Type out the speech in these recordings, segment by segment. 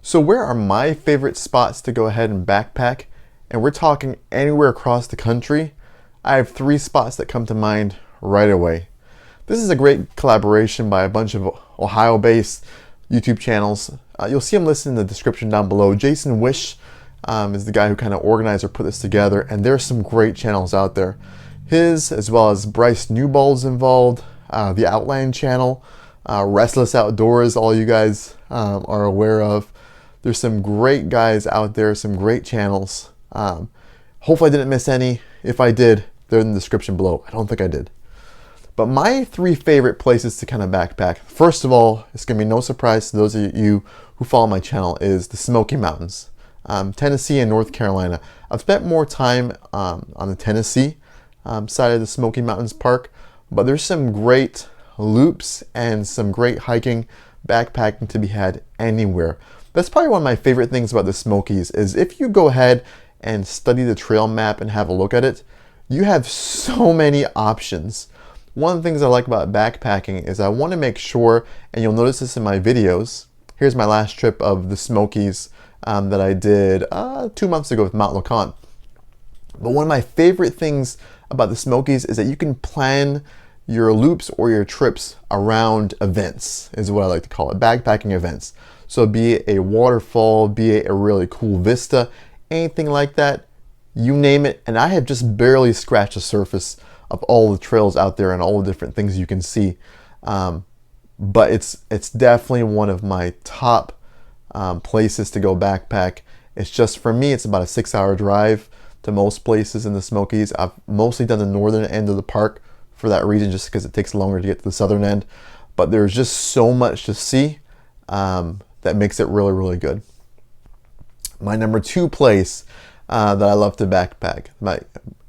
So where are my favorite spots to go ahead and backpack? And we're talking anywhere across the country. I have 3 spots that come to mind right away. This is a great collaboration by a bunch of Ohio-based YouTube channels. You'll see them listed in the description down below. Jason Wish is the guy who kind of organized or put this together, and there's some great channels out there. His, as well as Bryce Newbold's involved, the Outland channel, Restless Outdoors, all you guys are aware of. There's some great guys out there, some great channels. Hopefully I didn't miss any. If I did, they're in the description below. I don't think I did. But my 3 favorite places to kind of backpack, first of all, it's going to be no surprise to those of you who follow my channel, is the Smoky Mountains, Tennessee and North Carolina. I've spent more time on the Tennessee side of the Smoky Mountains Park, but there's some great loops and some great hiking, backpacking to be had anywhere. That's probably one of my favorite things about the Smokies is if you go ahead and study the trail map and have a look at it, you have so many options. One of the things I like about backpacking is I want to make sure, and you'll notice this in my videos, here's my last trip of the Smokies that I did 2 months ago with Mount LeConte. But one of my favorite things about the Smokies is that you can plan your loops or your trips around events, is what I like to call it, backpacking events. So be it a waterfall, be it a really cool vista, anything like that, you name it. And I have just barely scratched the surface of all the trails out there and all the different things you can see. But it's definitely one of my top places to go backpack. It's just, for me, it's about a 6-hour drive to most places in the Smokies. I've mostly done the northern end of the park for that reason, just because it takes longer to get to the southern end. But there's just so much to see that makes it really, really good. My number 2 place that I love to backpack,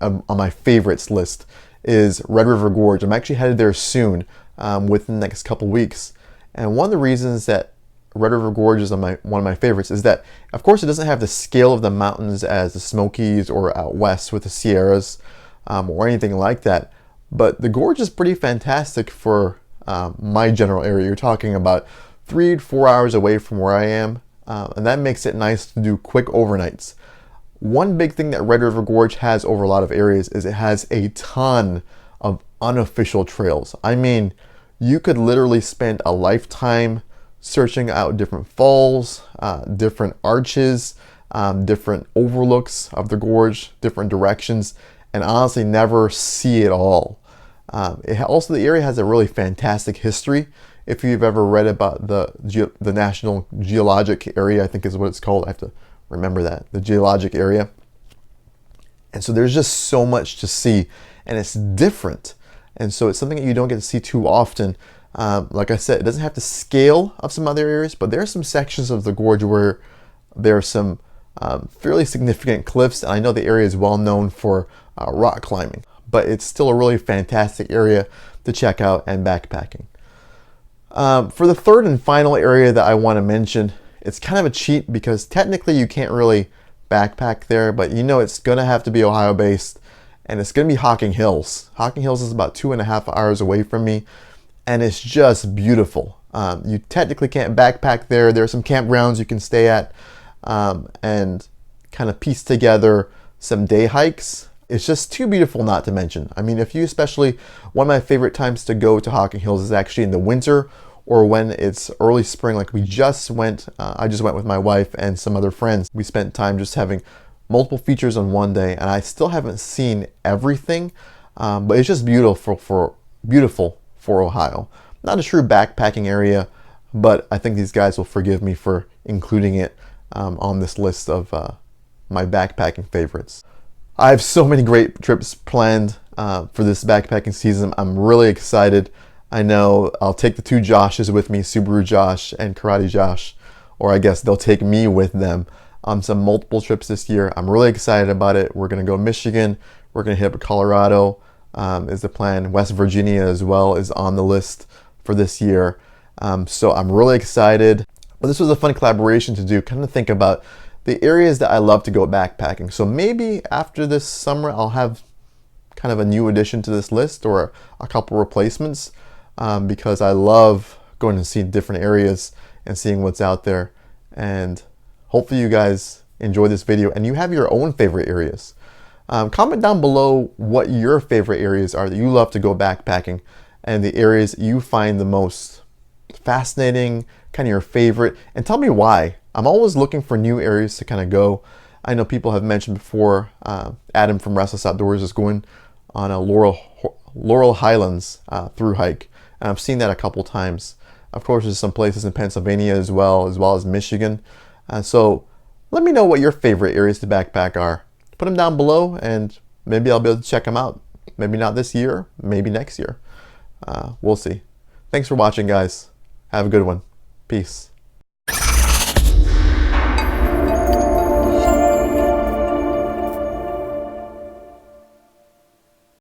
on my favorites list, is Red River Gorge. I'm actually headed there soon, within the next couple weeks. And one of the reasons that Red River Gorge is one of my favorites is that, of course, it doesn't have the scale of the mountains as the Smokies or out west with the Sierras or anything like that. But the gorge is pretty fantastic for my general area. You're talking about 3 to 4 hours away from where I am, and that makes it nice to do quick overnights. One big thing that Red River Gorge has over a lot of areas is it has a ton of unofficial trails. I mean, you could literally spend a lifetime searching out different falls, different arches, different overlooks of the gorge, different directions, and honestly never see it all. Also, the area has a really fantastic history. If you've ever read about the National Geologic Area, I think is what it's called. I have to remember that, the geologic area. And so there's just so much to see, and it's different. And so it's something that you don't get to see too often. Like I said, it doesn't have the scale of some other areas, but there are some sections of the gorge where there are some fairly significant cliffs. And I know the area is well known for rock climbing, but it's still a really fantastic area to check out and backpacking. For the third and final area that I want to mention, it's kind of a cheat because technically you can't really backpack there, but you know it's going to have to be Ohio based, and it's going to be Hocking Hills. Hocking Hills is about 2.5 hours away from me, and it's just beautiful. You technically can't backpack there. There are some campgrounds you can stay at and kind of piece together some day hikes. It's just too beautiful not to mention. I mean, one of my favorite times to go to Hocking Hills is actually in the winter or when it's early spring. Like I just went with my wife and some other friends. We spent time just having multiple features on one day, and I still haven't seen everything, but it's just beautiful for Ohio. Not a true backpacking area, but I think these guys will forgive me for including it on this list of my backpacking favorites. I have so many great trips planned for this backpacking season. I'm really excited. I know I'll take the 2 Joshes with me, Subaru Josh and Karate Josh, or I guess they'll take me with them on some multiple trips this year. I'm really excited about it. We're going to go Michigan. We're going to hit up Colorado is the plan. West Virginia as well is on the list for this year. So I'm really excited. But this was a fun collaboration to do, kind of think about the areas that I love to go backpacking. So maybe after this summer, I'll have kind of a new addition to this list or a couple replacements because I love going to see different areas and seeing what's out there. And hopefully you guys enjoy this video and you have your own favorite areas. Comment down below what your favorite areas are that you love to go backpacking and the areas you find the most fascinating, kind of your favorite, and tell me why. I'm always looking for new areas to kind of go. I know people have mentioned before, Adam from Restless Outdoors is going on a Laurel Highlands through hike, and I've seen that a couple times. Of course, there's some places in Pennsylvania as well as Michigan. So let me know what your favorite areas to backpack are. Put them down below and maybe I'll be able to check them out. Maybe not this year, maybe next year. We'll see. Thanks for watching, guys. Have a good one. Peace.